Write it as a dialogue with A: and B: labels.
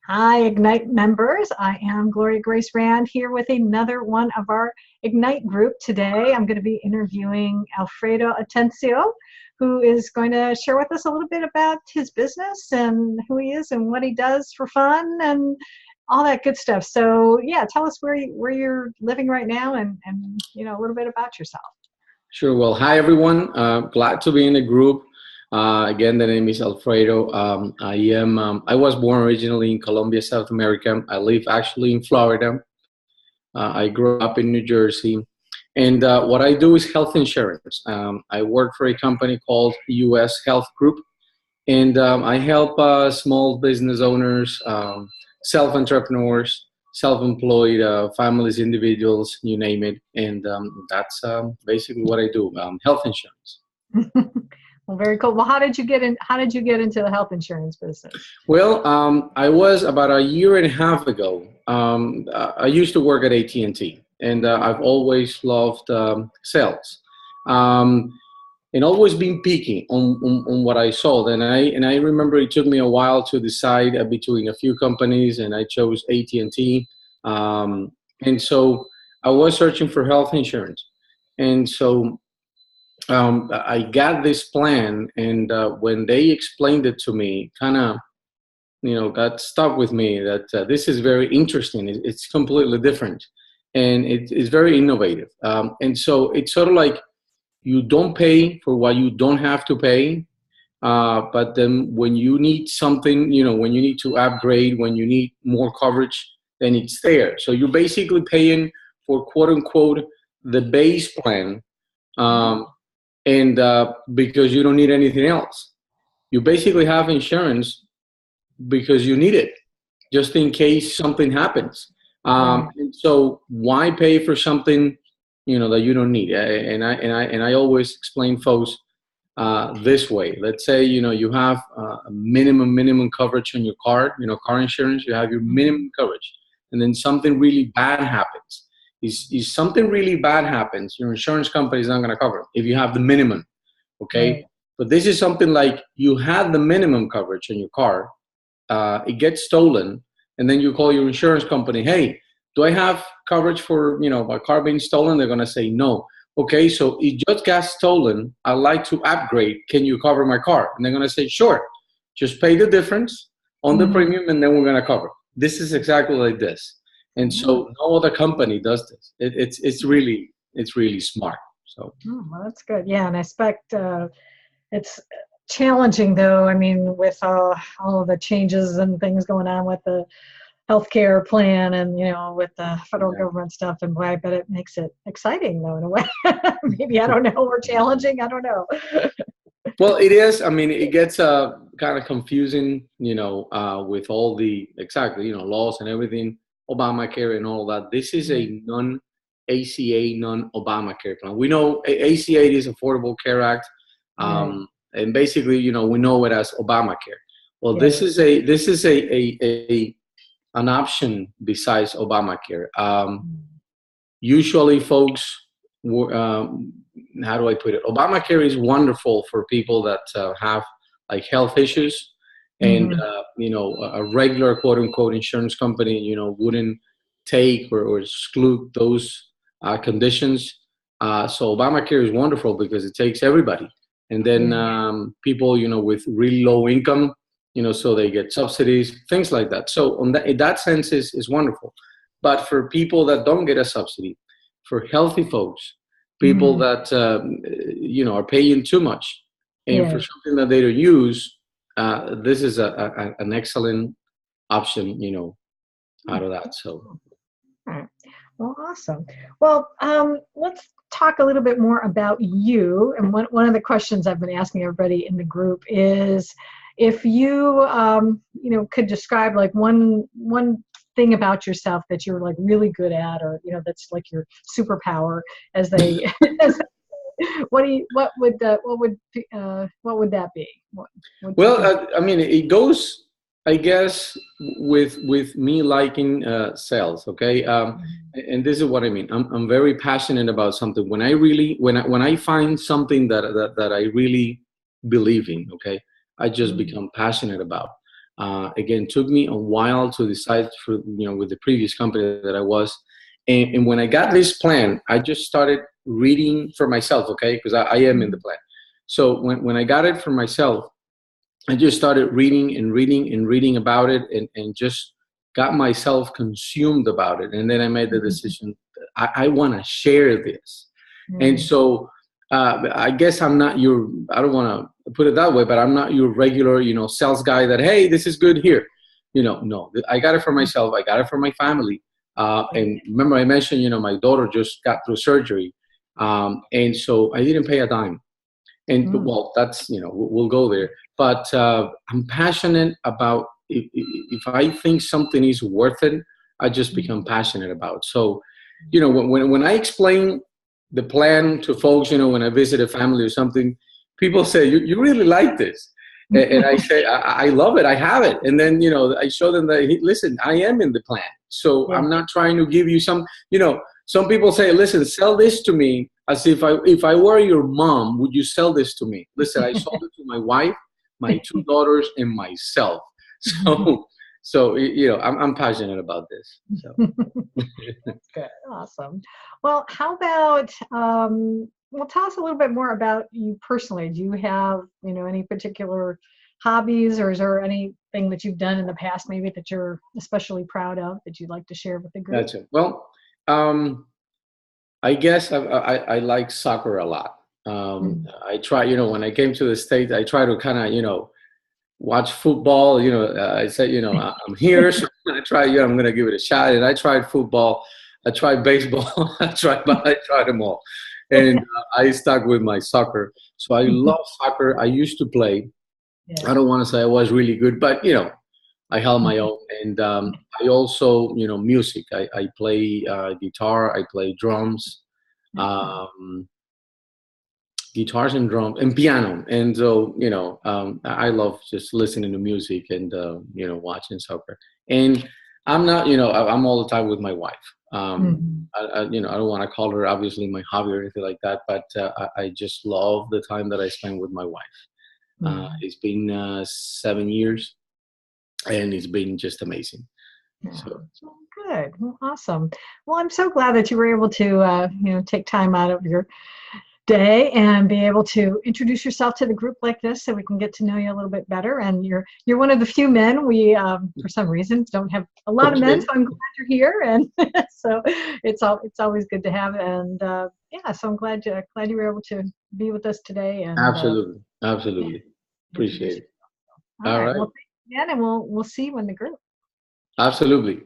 A: Hi, Ignite members. I am Gloria Grace Rand here with another one of our Ignite group. Today, I'm going to be interviewing Alfredo Atencio, who is going to share with us a little bit about his business and who he is and what he does for fun and all that good stuff. So, yeah, tell us where you're living right now and a little bit about yourself.
B: Sure. Well, hi, everyone. Glad to be in the group. Again, the name is Alfredo. I was born originally in Colombia, South America. I live actually in Florida. I grew up in New Jersey. And what I do is health insurance. I work for a company called US Health Group. And I help small business owners, self-entrepreneurs, self-employed families, individuals, you name it. And that's basically what I do, health insurance.
A: Well, very cool. Well, how did you get into the health insurance business?
B: Well, I was about a year and a half ago. I used to work at AT&T, and I've always loved sales, and always been picky on what I sold. And I remember it took me a while to decide between a few companies, and I chose AT&T. And so I was searching for health insurance, and so I got this plan, and when they explained it to me, kind of, got stuck with me that this is very interesting. It's completely different, and it's very innovative. And so it's sort of like you don't pay for what you don't have to pay, but then when you need something, when you need to upgrade, when you need more coverage, then it's there. So you're basically paying for quote unquote the base plan. And because you don't need anything else. You basically have insurance because you need it, just in case something happens. And so why pay for something that you don't need? And I always explain folks this way. Let's say you have a minimum coverage on your car, car insurance. You have your minimum coverage, and then something really bad happens. If something really bad happens, your insurance company is not going to cover it if you have the minimum, okay? Right. But this is something like you had the minimum coverage on your car, it gets stolen, and then you call your insurance company, hey, do I have coverage for, my car being stolen? They're going to say no. Okay, so it just got stolen. I'd like to upgrade. Can you cover my car? And they're going to say, sure, just pay the difference on the premium, and then we're going to cover. This is exactly like this. And so no other company does this. It's really smart. So
A: well, that's good. Yeah, and I expect it's challenging though. I mean, with all of the changes and things going on with the healthcare plan and with the federal government stuff, and boy, I bet it makes it exciting though in a way. Maybe I don't know, or challenging. I don't know.
B: Well, it is. I mean, it gets kind of confusing, with all the laws and everything. Obamacare and all that. This is a non-ACA, non-Obamacare plan. We know ACA is Affordable Care Act, and basically, we know it as Obamacare. Well, this is an option besides Obamacare. Usually, folks, how do I put it? Obamacare is wonderful for people that have like health issues. And, a regular quote unquote insurance company, wouldn't take or exclude those conditions. So Obamacare is wonderful because it takes everybody. And then people, with really low income, so they get subsidies, things like that. So in that sense is wonderful. But for people that don't get a subsidy, for healthy folks, people that, are paying too much, and for something that they don't use, this is an excellent option, out of that. So,
A: all right. Well, awesome. Well, let's talk a little bit more about you. And one of the questions I've been asking everybody in the group is if you, could describe like one thing about yourself that you're like really good at, or that's like your superpower, as they. What would that be?
B: Well, I mean, it goes, I guess, with me liking sales. Okay, and this is what I mean. I'm very passionate about something. When I find something that I really believe in, okay, I just become passionate about. Again, took me a while to decide for, with the previous company that I was. And when I got this plan, I just started reading for myself, okay? Because I am in the plan. So when I got it for myself, I just started reading and reading and reading about it, and just got myself consumed about it. And then I made the decision, I want to share this. And so I guess I don't want to put it that way, but I'm not your regular, sales guy that, hey, this is good here. No, I got it for myself. I got it for my family. And remember I mentioned, my daughter just got through surgery. And so I didn't pay a dime. And well, that's, we'll go there. But I'm passionate about, if I think something is worth it, I just become passionate about. So, when I explain the plan to folks, when I visit a family or something, people say, you really like this. And I say, I love it. I have it. And then, I show them that, listen, I am in the plan. So I'm not trying to give you some, some people say, listen, sell this to me as if I were your mom, would you sell this to me? Listen, I sold it to my wife, my 2 daughters, and myself. So I'm passionate about this. So.
A: That's good. Awesome. Well, how about, well, tell us a little bit more about you personally. Do you have, any particular hobbies, or is there anything that you've done in the past maybe that you're especially proud of that you'd like to share with the group?
B: That's it. Well, I guess I like soccer a lot. I try, when I came to the States, I try to kind of, watch football. I said, I'm here, so I try, I'm going to give it a shot. And I tried football. I tried baseball. I tried them all. And I stuck with my soccer. So I love soccer. I used to play. I don't want to say I was really good, but, I held my own. And I also, music. I play guitar. I play drums. Guitars and drums and piano. And so, I love just listening to music and, watching soccer. And I'm not, I'm all the time with my wife. I don't want to call her obviously my hobby or anything like that, but I just love the time that I spend with my wife. It's been 7 years, and it's been just amazing. So.
A: Good. Well, awesome. Well, I'm so glad that you were able to, take time out of your day and be able to introduce yourself to the group like this, so we can get to know you a little bit better. And you're one of the few men we, for some reason, don't have a lot of men, so I'm glad you're here. And so it's always good to have. And so I'm glad you were able to be with us today. And
B: absolutely, appreciate it.
A: All right. Well, thanks again, and we'll see you in the group.
B: Absolutely.